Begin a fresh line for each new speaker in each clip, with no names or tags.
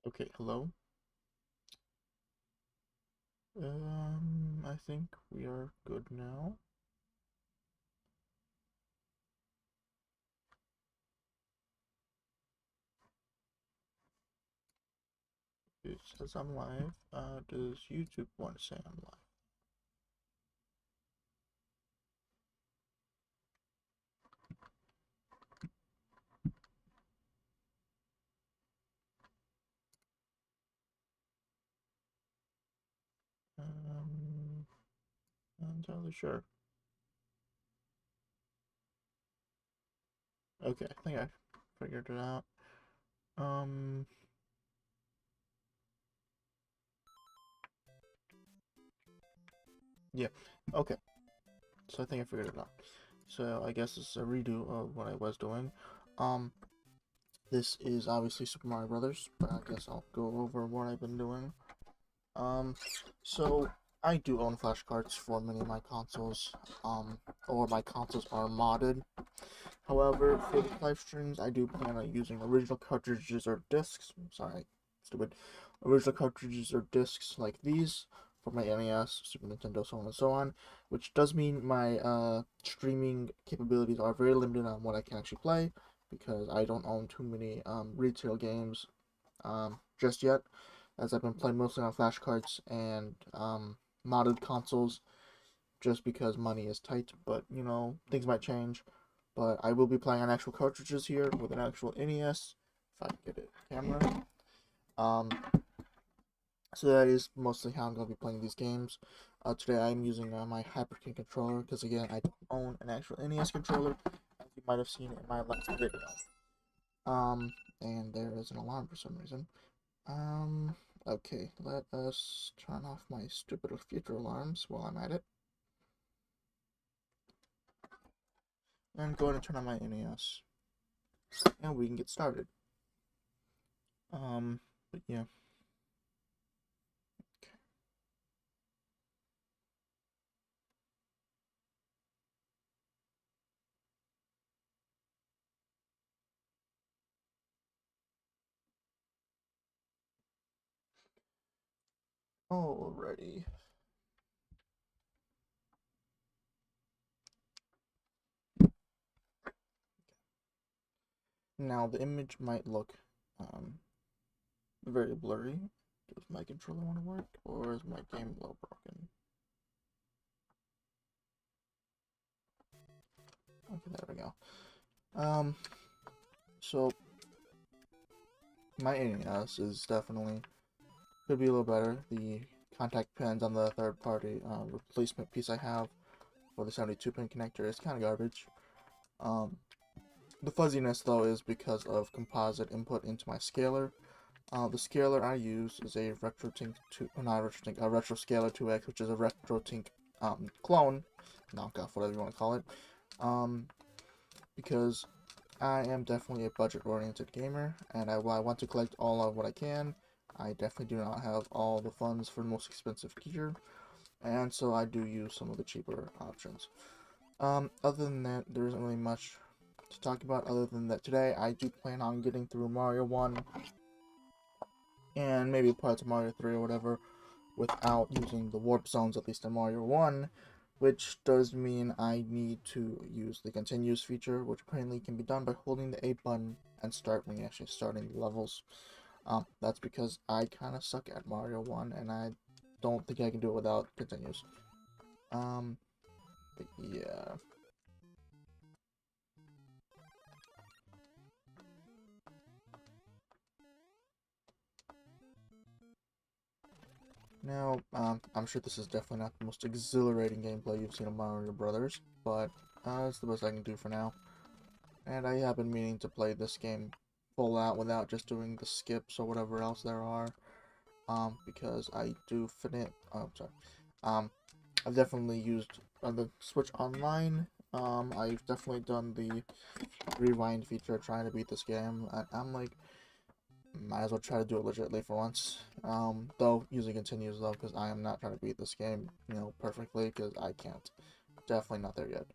Okay, hello. I think we are good now. It says I'm live. Does YouTube want to say I'm live? Not entirely sure. Okay, I think I figured it out. Um, yeah, okay. So I think I figured it out. So I guess it's a redo of what I was doing. Um, this is obviously Super Mario Brothers, but I guess I'll go over what I've been doing. Um, so I do own flashcards for many of my consoles, or my consoles are modded. However, for the live streams, I do plan on using original cartridges or discs. Sorry, stupid. Original cartridges or discs like these for my NES, Super Nintendo, so on and so on. Which does mean my streaming capabilities are very limited on what I can actually play because I don't own too many retail games just yet, as I've been playing mostly on flashcards and modded consoles just because money is tight. But you know, things might change. But I will be playing on actual cartridges here with an actual NES, if I can get a camera. Um, so that is mostly how I'm going to be playing these games. Today I'm using my Hyper King controller because again I don't own an actual NES controller, as you might have seen in my last video. Um, and there is an alarm for some reason. Um, okay, let us turn off my stupid future alarms while I'm at it. And go ahead and turn on my NES. And we can get started. But yeah. Alrighty. Now the image might look very blurry. Does my controller want to work, or is my game a little broken? Okay, there we go. So my NES is definitely could be a little better. The contact pins on the third-party replacement piece I have for the 72-pin connector is kind of garbage. The fuzziness though is because of composite input into my scaler. The scaler I use is a RetroTink 2, not RetroTink, a RetroScaler 2X, which is a RetroTink clone, knockoff, whatever you want to call it. Because I am definitely a budget-oriented gamer, and while I want to collect all of what I can, I definitely do not have all the funds for the most expensive gear, and so I do use some of the cheaper options. Other than that, there isn't really much to talk about other than that today I do plan on getting through Mario 1 and maybe parts of Mario 3 or whatever without using the warp zones, at least in Mario 1, which does mean I need to use the continuous feature, which apparently can be done by holding the A button and start when you're actually starting the levels. That's because I kind of suck at Mario 1, and I don't think I can do it without continuous. But yeah. Now, I'm sure this is definitely not the most exhilarating gameplay you've seen of Mario Brothers, but it's the best I can do for now. And I have been meaning to play this game full out without just doing the skips or whatever else there are, because I do fit oh, sorry. I've definitely used the Switch Online. I've definitely done the rewind feature trying to beat this game. I'm like, might as well try to do it legitly for once. Though using continues though, because I am not trying to beat this game, you know, perfectly, because I can't. Definitely not there yet.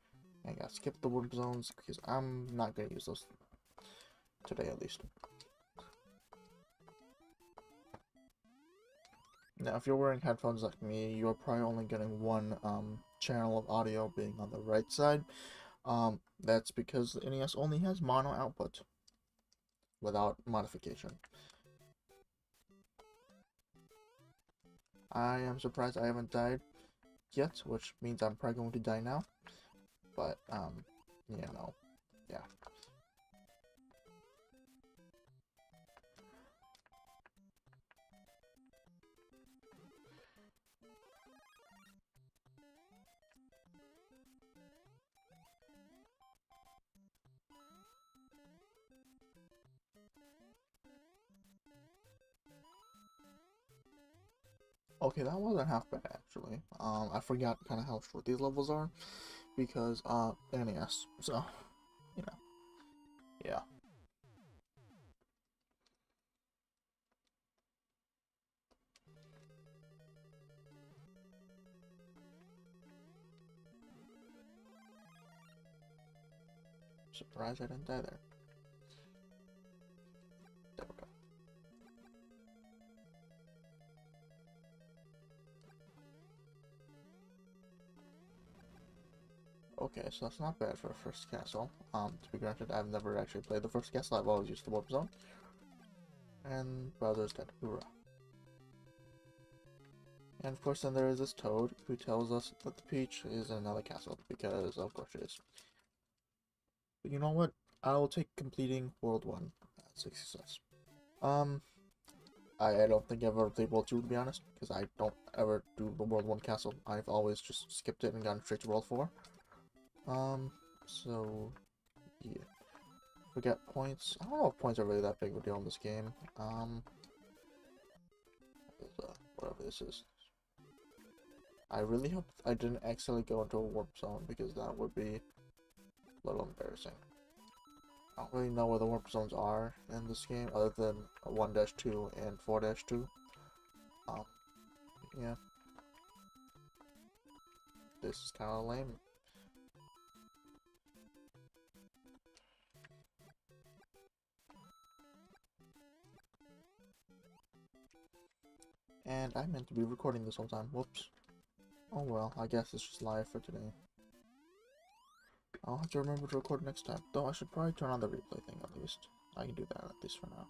I gotta skip the warp zones because I'm not gonna use those today at least. Now, if you're wearing headphones like me, you're probably only getting one channel of audio being on the right side. That's because the NES only has mono output without modification. I am surprised I haven't died yet, which means I'm probably going to die now. But, you know, yeah. Okay, that wasn't half bad actually. I forgot kind of how short these levels are because NES. So, you know, yeah. Surprised I didn't die there. There we go. Okay, so that's not bad for a first castle. To be granted, I've never actually played the first castle. I've always used the warp zone. And Bowser's dead. Hoorah. And of course, then there is this Toad who tells us that the Peach is in another castle because, of course, she is. But you know what? I'll take completing World 1 as a success. I don't think I've ever played World 2, to be honest, because I don't ever do the World 1 castle. I've always just skipped it and gone straight to World 4. So, yeah. Forget points. I don't know if points are really that big of a deal in this game. Whatever this is. I really hope I didn't accidentally go into a warp zone, because that would be a little embarrassing. I don't really know where the warp zones are in this game, other than 1-2 and 4-2. Yeah. This is kind of lame. And I meant to be recording this whole time. Whoops. Oh well, I guess it's just live for today. I'll have to remember to record next time. Though I should probably turn on the replay thing at least. I can do that at least for now.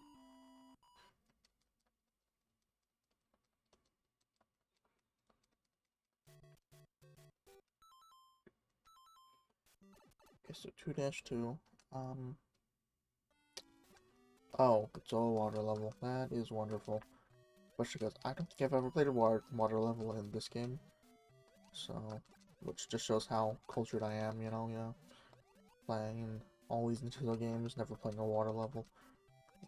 Okay, so 2-2. Oh, it's all water level. That is wonderful. Especially because I don't think I've ever played a water level in this game. So, which just shows how cultured I am, you know, yeah. Playing all these Nintendo games, never playing a water level.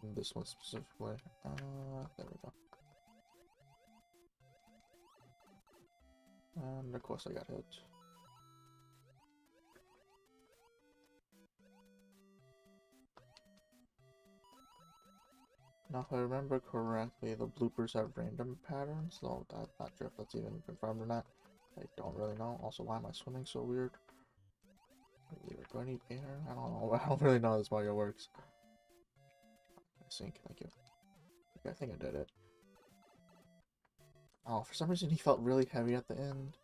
In this one specifically. There we go. And of course I got hit. Now, if I remember correctly, the bloopers have random patterns, though I'm not sure if that's even confirmed or not. I don't really know. Also, why am I swimming so weird? Weird. Do I need air? I don't know. I don't really know how this Mario works. I sink. Thank you. Okay, I think I did it. Oh, for some reason he felt really heavy at the end.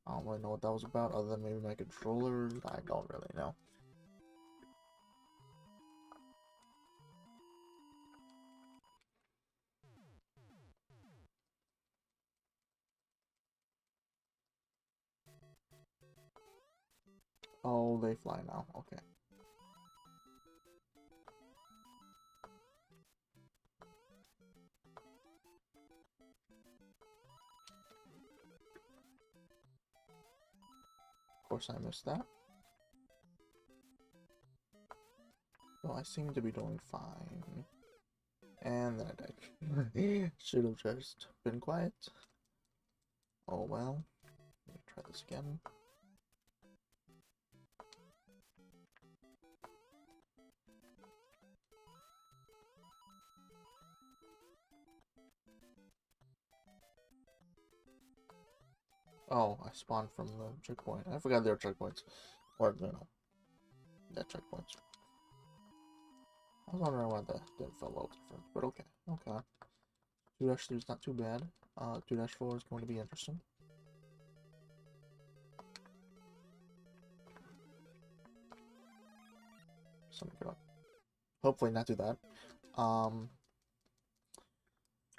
I don't really know what that was about, other than maybe my controller. I don't really know. Oh, they fly now. Okay. Of course I missed that. So I seem to be doing fine. And then I died. Should have just been quiet. Oh well. Let me try this again. Oh, I spawned from the checkpoint. I forgot there were checkpoints. Or, you know, yeah, checkpoints. I was wondering why that didn't feel a little different, but okay, okay. 2-3 is not too bad. 2-4 is going to be interesting. Something good. Hopefully not do that.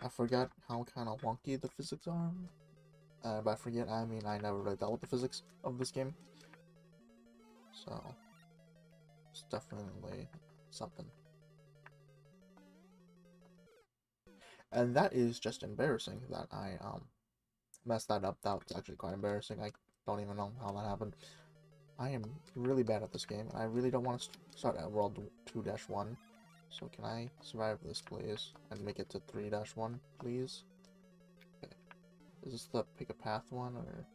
I forgot how kind of wonky the physics are. By forget, I mean I never really dealt with the physics of this game. So, it's definitely something. And that is just embarrassing that I messed that up. That was actually quite embarrassing. I don't even know how that happened. I am really bad at this game, and I really don't want to start at World 2-1. So can I survive this, please? And make it to 3-1, please? Okay. Is this the pick a path one, or...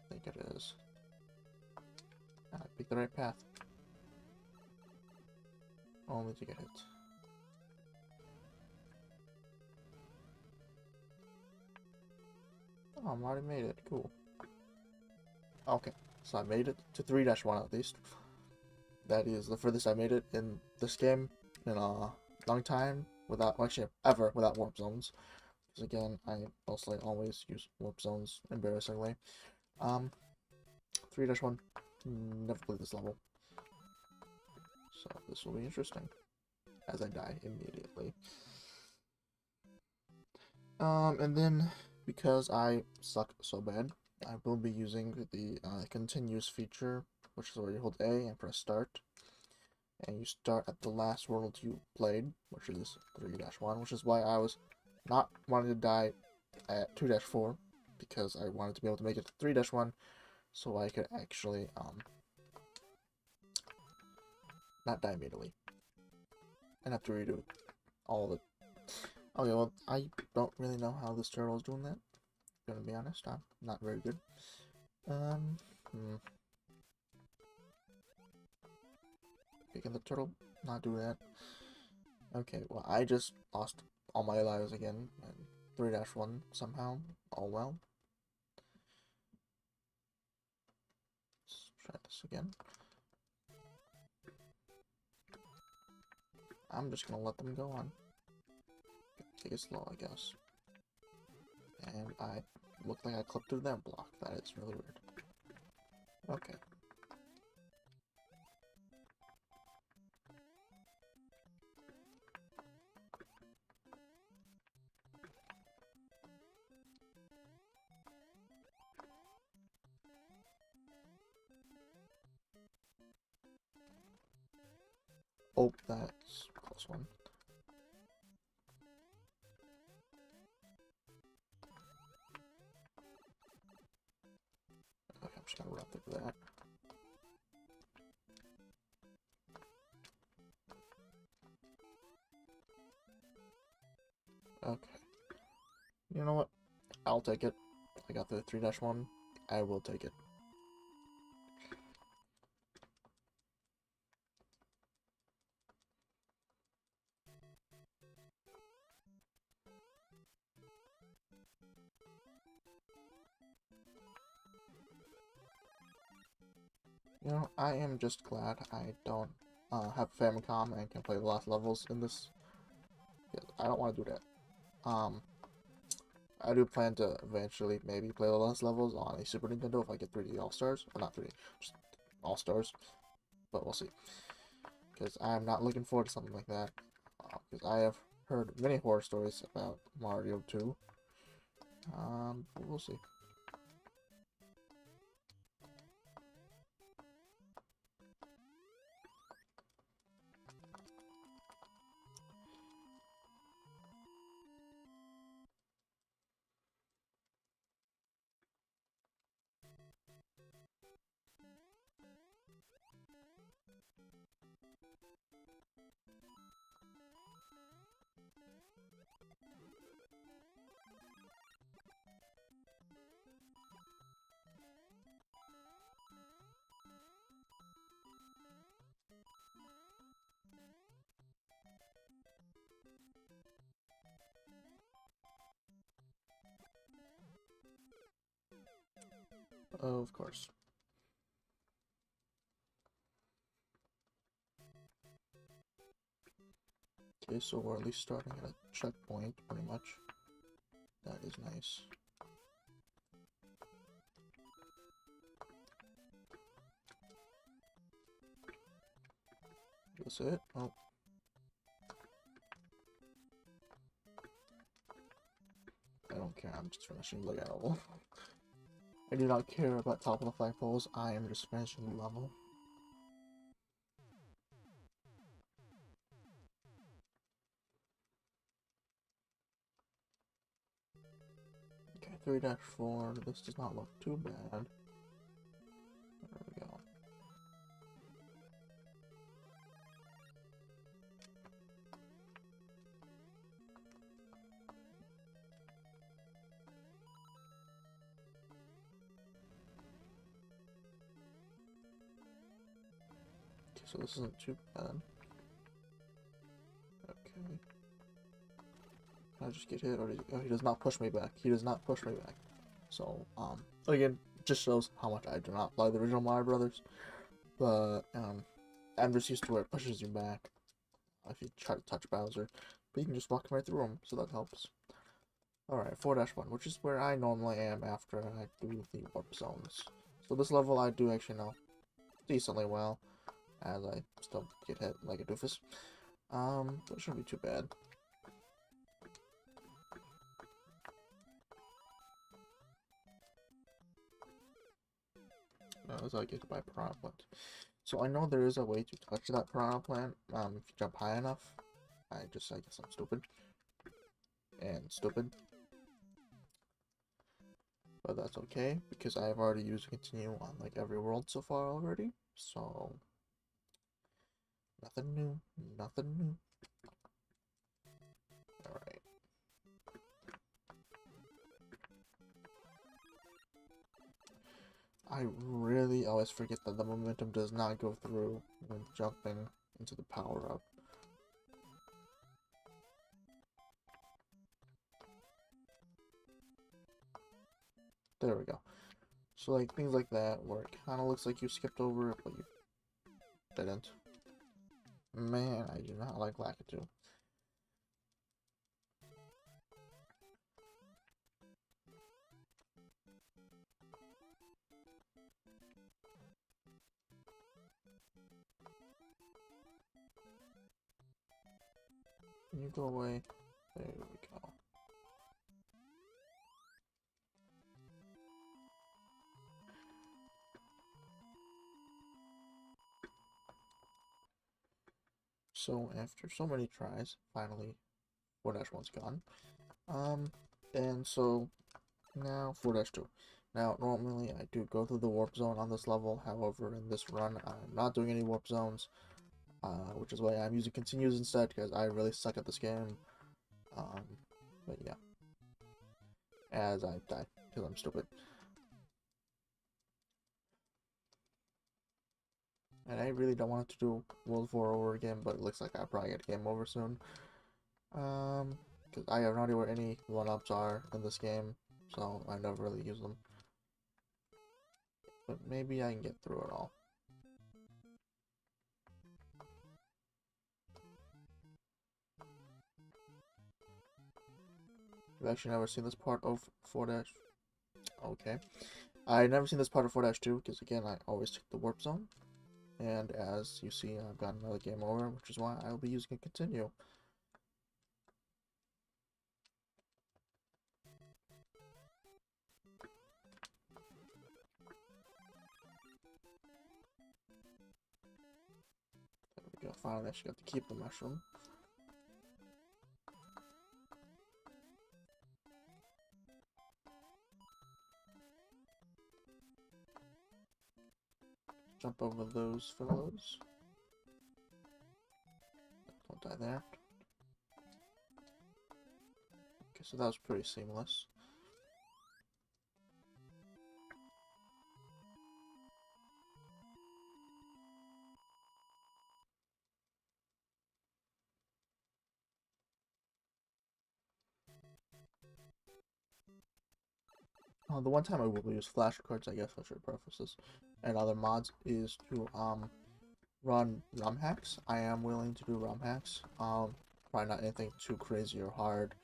I think it is. I picked the right path. Only to get hit. Oh, I already made it. Cool. Okay, so I made it to 3-1 at least. That is the furthest I made it in this game in a long time, without, actually, ever without warp zones. Because again, I mostly always use warp zones, embarrassingly. 3-1, never played this level. So this will be interesting, as I die immediately. And then, because I suck so bad, I will be using the continuous feature, which is where you hold A and press start. And you start at the last world you played, which is 3-1, which is why I was not wanting to die at 2-4, because I wanted to be able to make it to 3-1, so I could actually, not die immediately. And have to redo all the... Okay, well, I don't really know how this turtle is doing that. Gonna be honest, I'm not very good. Picking the turtle, not do that. Okay, well, I just lost all my lives again, and 3-1 somehow. Oh well. Let's try this again. I'm just gonna let them go on. Take it slow, I guess. And I look like I clipped through that block. That is really weird. Okay. Oh, that's a close one. Okay, I'm just gonna run through that. Okay. You know what? I'll take it. I got the 3-1. I will take it. You know, I am just glad I don't have a Famicom and can play the last levels in this. I don't want to do that. I do plan to eventually maybe play the last levels on a Super Nintendo if I get 3D All-Stars. Well, not 3D, just All-Stars. But we'll see. Because I'm not looking forward to something like that. Because I have heard many horror stories about Mario 2. We'll see. Oh, of course. Okay, so we're at least starting at a checkpoint, pretty much. That is nice. That's it? Oh. I don't care, I'm just finishing the level. I do not care about top of the flagpoles, I am just finishing the level. Okay, 3-4, this does not look too bad. There we go. Okay, so this isn't too bad. Okay. I just get hit, or oh, he does not push me back. He does not push me back. So, again, just shows how much I do not play the original Mario Brothers. But, I'm just used to where it pushes you back if you try to touch Bowser. But you can just walk right through him, so that helps. Alright, 4-1, which is where I normally am after I do the warp zones. So this level I do actually know decently well, as I still get hit like a doofus. But it shouldn't be too bad. As I get by piranha plant. So I know there is a way to touch that piranha plant, if you jump high enough. I guess I'm stupid. And stupid. But that's okay, because I've already used continue on like every world so far already. So nothing new. Nothing new. Alright. I really always forget that the momentum does not go through when jumping into the power-up. There we go. So like things like that where it kind of looks like you skipped over it, but you didn't. Man, I do not like Lakitu. Can you go away? There we go. So after so many tries, finally 4-1's gone. And so now 4-2. Now normally I do go through the warp zone on this level, however in this run I'm not doing any warp zones, which is why I'm using continues instead, because I really suck at this game. But yeah. As I die, because I'm stupid. And I really don't want to do World 4 over again, but it looks like I'll probably get game over soon. Because I have no idea where any 1-ups are in this game, so I never really use them. But maybe I can get through it all. I've actually never seen this part of 4-. Okay. I've never seen this part of 4-2, because again, I always take the warp zone. And as you see, I've got another game over, which is why I'll be using a continue. There we go. Finally, I actually got to keep the mushroom. Jump over those fellows. Don't die there. Okay, so that was pretty seamless. The one time I will use flashcards, I guess I should preface this, and other mods, is to run ROM hacks. I am willing to do ROM hacks. Probably not anything too crazy or hard.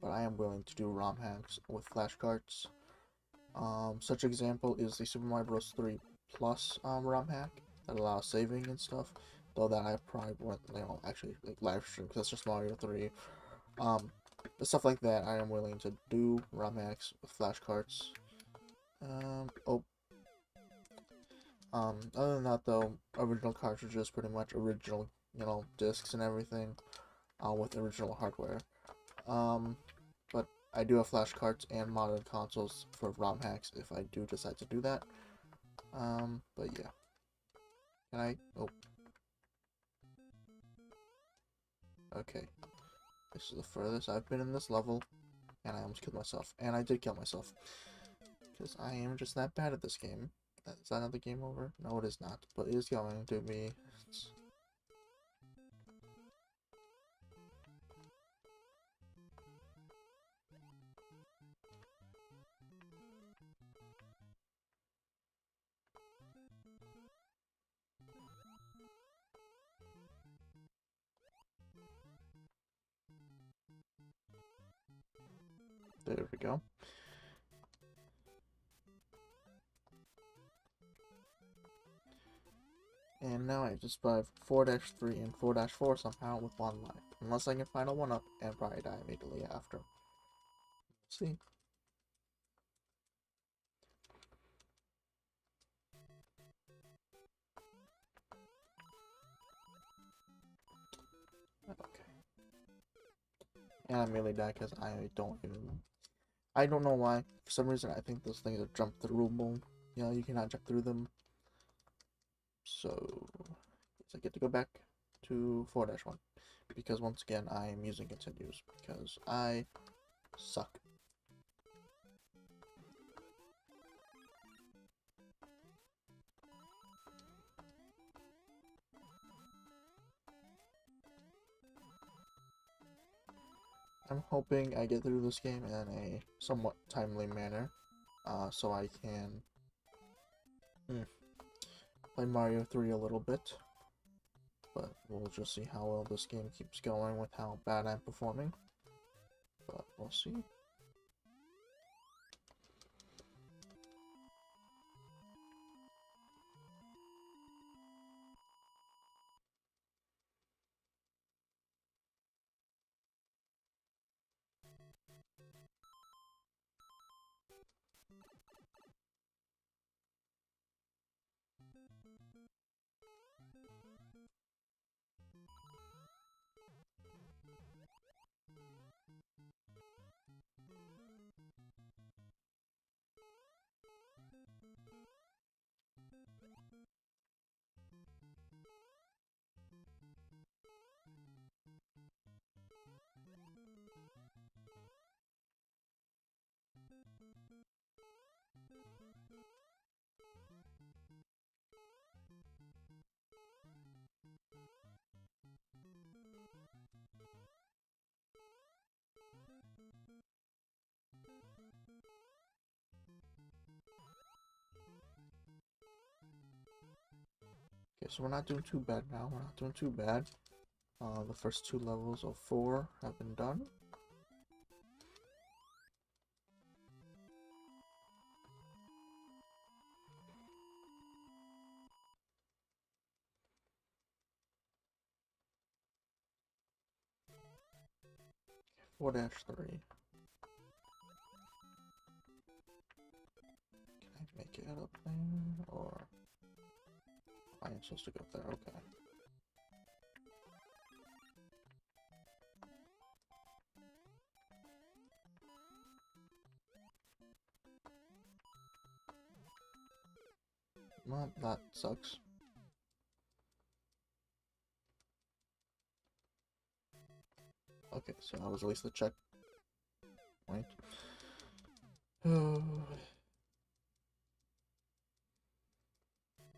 but I am willing to do ROM hacks with flashcards. Such example is the Super Mario Bros. 3 Plus ROM hack that allows saving and stuff. Though that I probably won't, actually like live stream because it's just Mario 3. But stuff like that, I am willing to do ROM hacks with flashcards. Other than that though, original cartridges, pretty much original, discs and everything, with original hardware. But I do have flashcards and modern consoles for ROM hacks if I do decide to do that. But yeah. Can I? Oh. Okay. This is the furthest I've been in this level, and I almost killed myself. And I did kill myself. Because I am just that bad at this game. Is that another game over? No, it is not. But it is going to be. There we go. And now I just survived 4-3 and 4-4 somehow with 1 life. Unless I can find a 1-up and probably die immediately after. See? Okay. And I immediately die because I don't know why. For some reason, I think those things are jump throughable. You cannot jump through them. So, I get to go back to 4-1. Because once again, I am using continues. Because I suck. I'm hoping I get through this game in a somewhat timely manner. So I can play Mario 3 a little bit. But we'll just see how well this game keeps going with how bad I'm performing. But we'll see. Okay, so we're not doing too bad now. We're not doing too bad. The first 2 levels of 4 have been done. Okay, 4-3. Can I make it up there? Or I am supposed to go up there? Okay. Well, that sucks. Okay, so that was at least the checkpoint.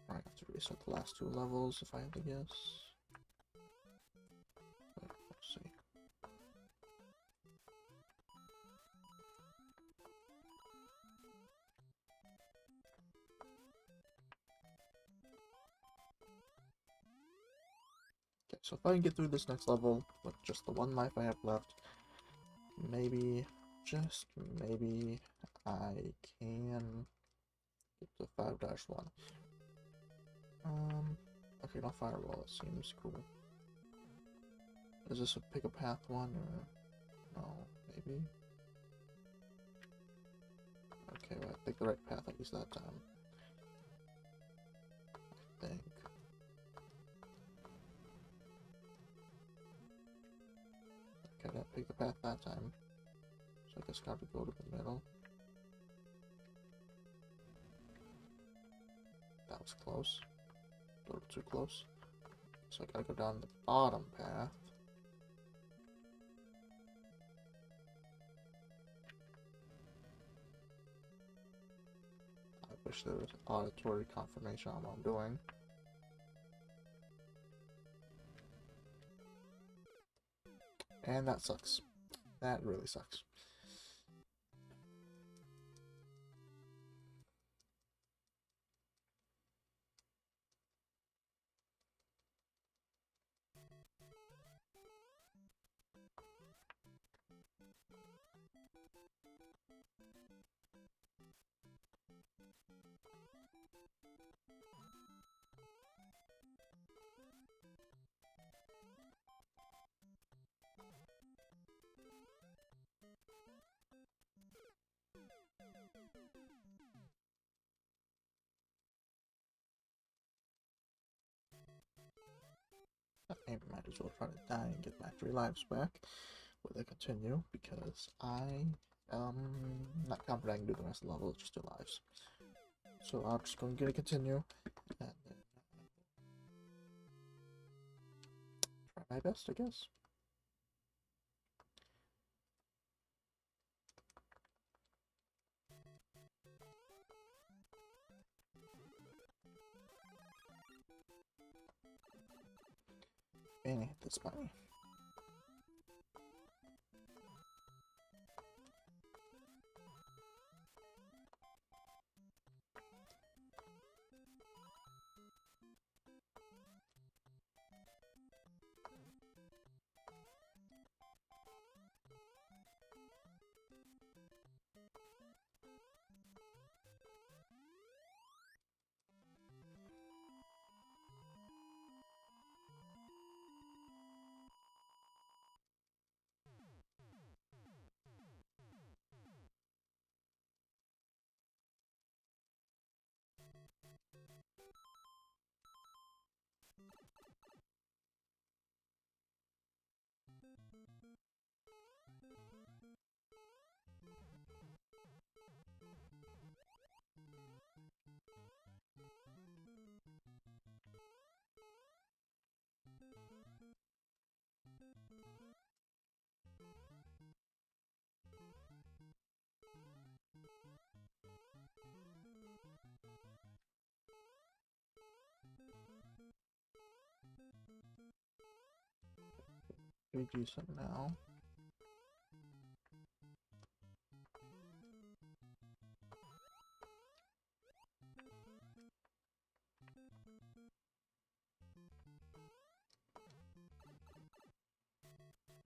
I have to reset the last 2 levels if I had to guess. But let's see. Okay, so if I can get through this next level with just the 1 life I have left, maybe, just maybe, I can get the 5-1. Okay, not fireball, it seems cool. Is this a pick a path one, or no, maybe? Okay, well, I picked the right path at least that time. I think. Okay, I didn't pick the path that time. So I guess I gotta go to the middle. That was close. A little too close. So I gotta go down the bottom path. I wish there was auditory confirmation on what I'm doing. And that sucks. That really sucks. I might as well try to die and get my 3 lives back with a continue, because I am not confident I can do the rest of the level, just 2 lives. So I'm just going to get a continue and then try my best, I guess. And hit this bunny. Pretty decent now.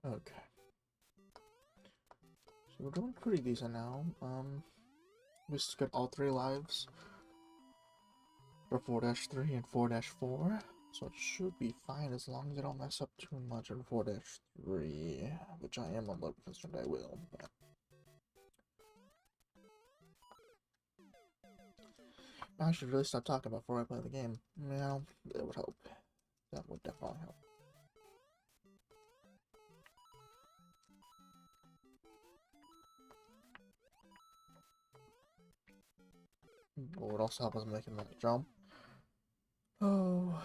Okay. So we're doing pretty decent now. We just got all 3 lives for 4-3 and 4-4. So it should be fine as long as I don't mess up too much in 4-3, which I am a little concerned I will, but I should really stop talking before I play the game. Yeah, that would help. That would definitely help. What would also help is making that jump. Oh.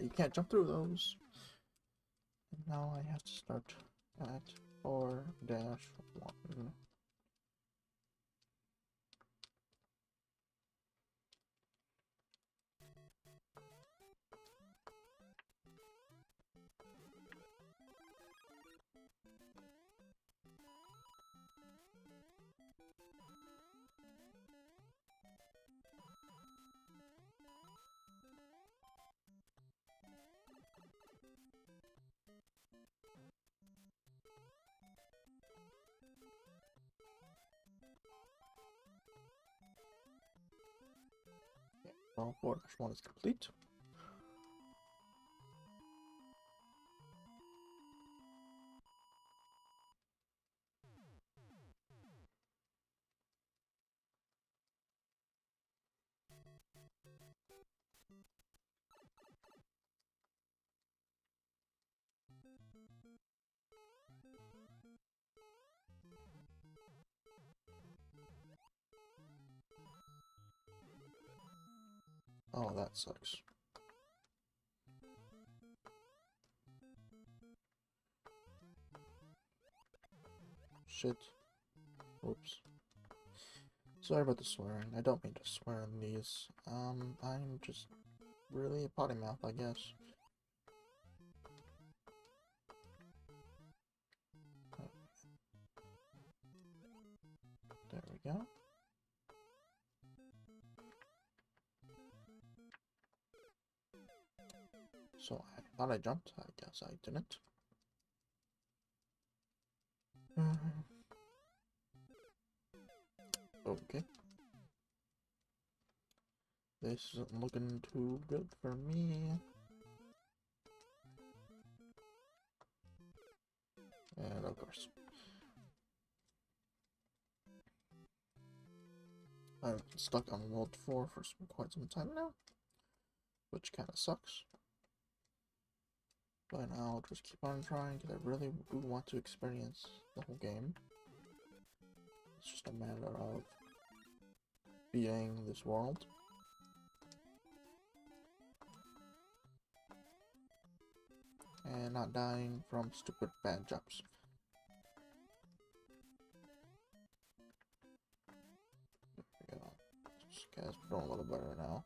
You can't jump through those. And now I have to start at 4-1. So 4-1 is complete. Oh, that sucks. Shit. Oops. Sorry about the swearing. I don't mean to swear on these. I'm just really a potty mouth, I guess. There we go. So I thought I jumped. I guess I didn't. Okay. This isn't looking too good for me. And of course, I've been stuck on World 4 for quite some time now, which kind of sucks. But I'll just keep on trying because I really do want to experience the whole game. It's just a matter of beating this world. And not dying from stupid bad jumps. There we go. This guy's doing a little better now.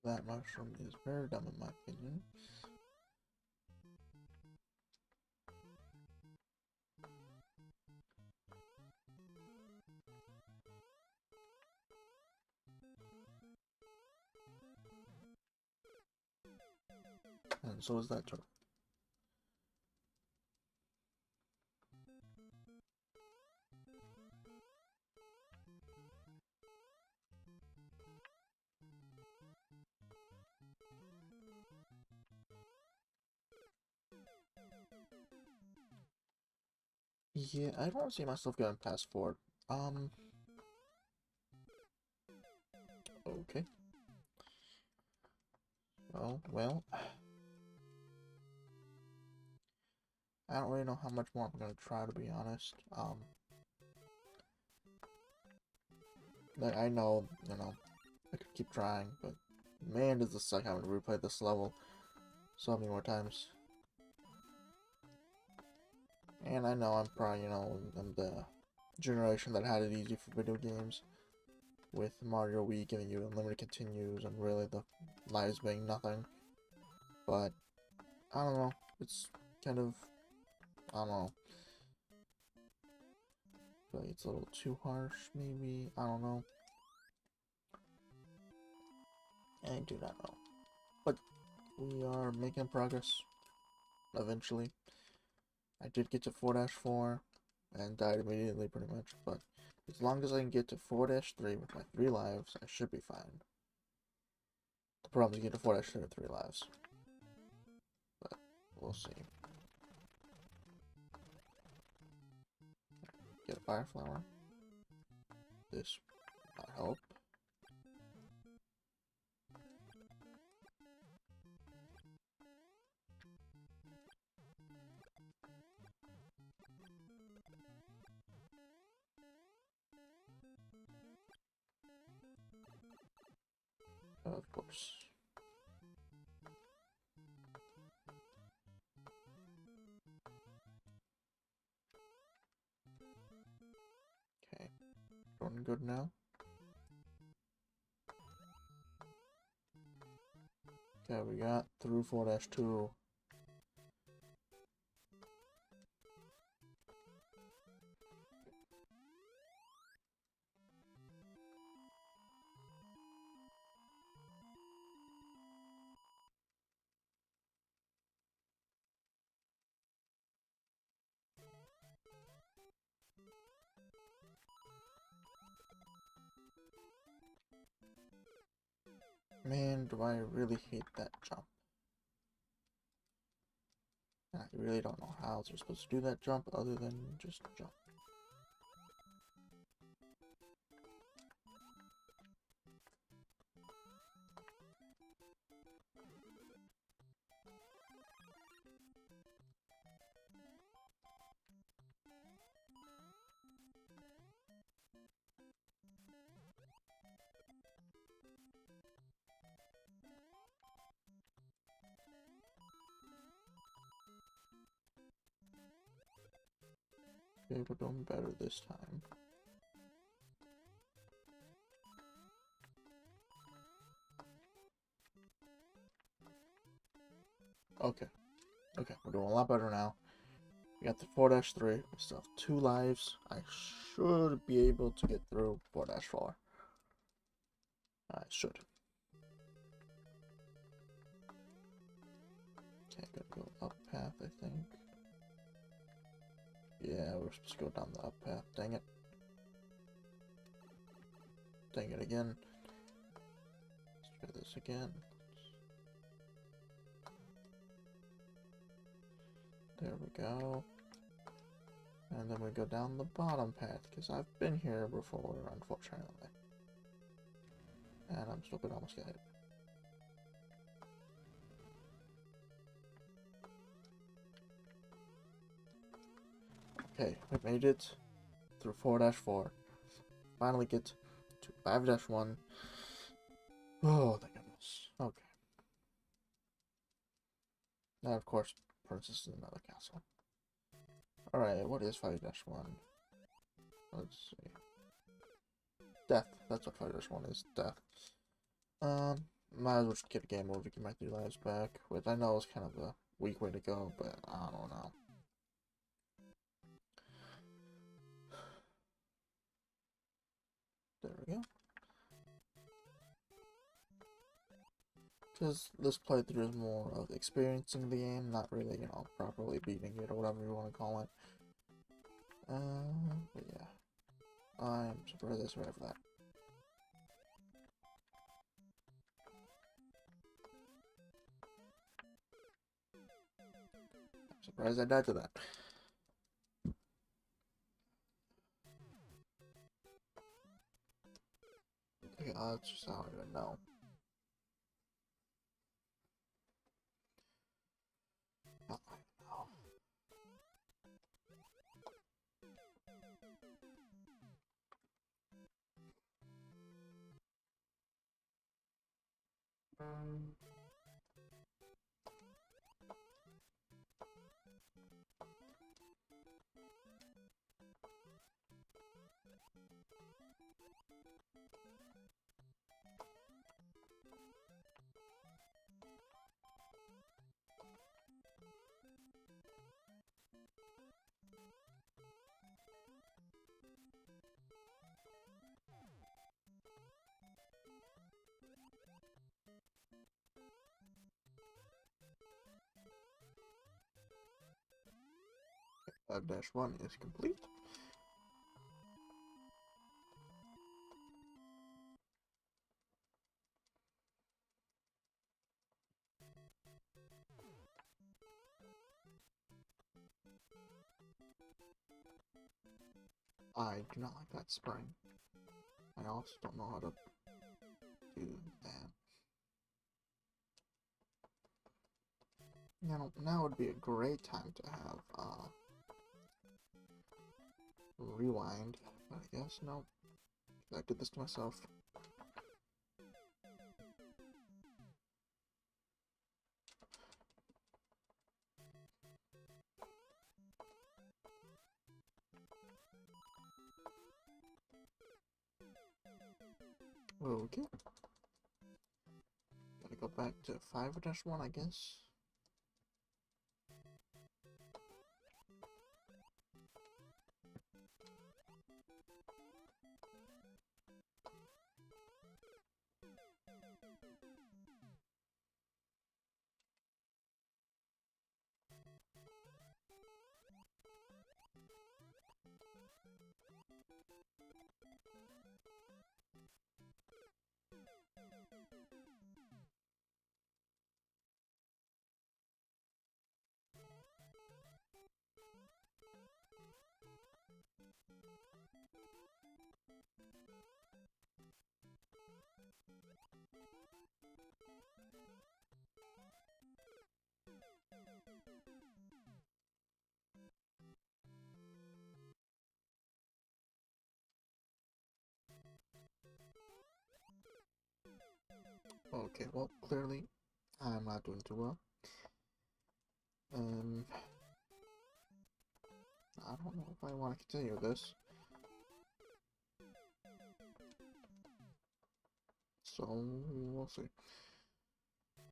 That mushroom is very dumb in my opinion. And so is that turtle. Yeah, I don't see myself getting past 4. Okay. Oh, well. I don't really know how much more I'm gonna try, to be honest. Like, I know, I could keep trying, but man, does this suck having to replay this level so many more times. And I know I'm probably, I'm the generation that had it easy for video games, with Mario Wii giving you unlimited continues and really the lives being nothing. But, I don't know, it's kind of, I don't know. I feel like it's a little too harsh, maybe, I don't know. I do not know. But we are making progress, eventually. I did get to 4-4 and died immediately, pretty much, but as long as I can get to 4-3 with my 3 lives, I should be fine. The problem is getting to 4-3 with 3 lives. But we'll see. Get a fire flower. This might help. Of course. Doing good now. Okay, we got through 4-2. Man, do I really hate that jump. I really don't know how they're supposed to do that jump other than just jump. Okay, we're doing better this time. Okay. Okay, we're doing a lot better now. We got the 4-3. We still have 2 lives. I should be able to get through 4-4. I should. Okay, gotta go up path, I think. Yeah, we're supposed to go down the up path. Dang it. Dang it again. Let's try this again. There we go. And then we go down the bottom path, because I've been here before, unfortunately. And I'm still gonna almost get hit. Okay, we made it through 4-4. Finally get to 5-1. Oh, thank goodness. Okay. Now, of course, Princess in another castle. Alright, what is 5-1? Let's see. Death. That's what 5-1 is. Death. Might as well just get a game over to get my 3 lives back, which I know is kind of a weak way to go, but I don't know. There we go. Because this playthrough is more of experiencing the game, not really, you know, properly beating it or whatever you want to call it. But yeah. I'm surprised I survived that. I'm surprised I died to that. Okay, that's just, I don't even know. I don't even know. Okay, 5-1 is complete. I do not like that spring. I also don't know how to do that. Now would be a great time to have rewind, but I guess no. I did this to myself. Okay. Gotta go back to 5-1, I guess. Okay, well, clearly I'm not doing too well. Um, I don't know if I want to continue this. So, we'll see.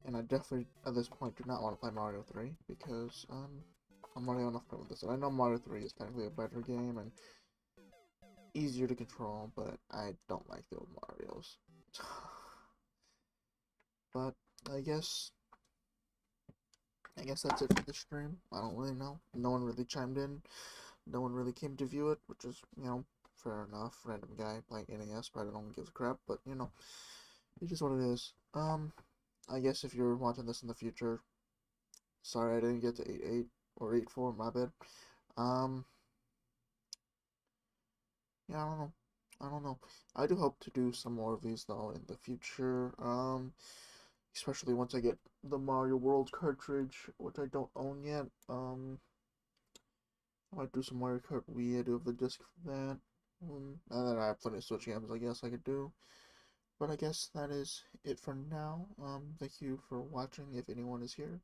And I definitely, at this point, do not want to play Mario 3, because, I'm already enough with this. And I know Mario 3 is technically a better game and easier to control, but I don't like the old Marios. But, I guess that's it for the stream. I don't really know. No one really chimed in. No one really came to view it, which is, fair enough. Random guy playing NES, probably no one gives a crap, but, it's just what it is. I guess if you're watching this in the future, sorry I didn't get to 8-8 or 8-4, my bad. Yeah, I don't know. I do hope to do some more of these though in the future. Especially once I get the Mario World cartridge, which I don't own yet. I might do some Mario Kart Wii. I do have the disc for that. And then I have plenty of Switch games. I guess I could do. But I guess that is it for now. Thank you for watching. If anyone is here.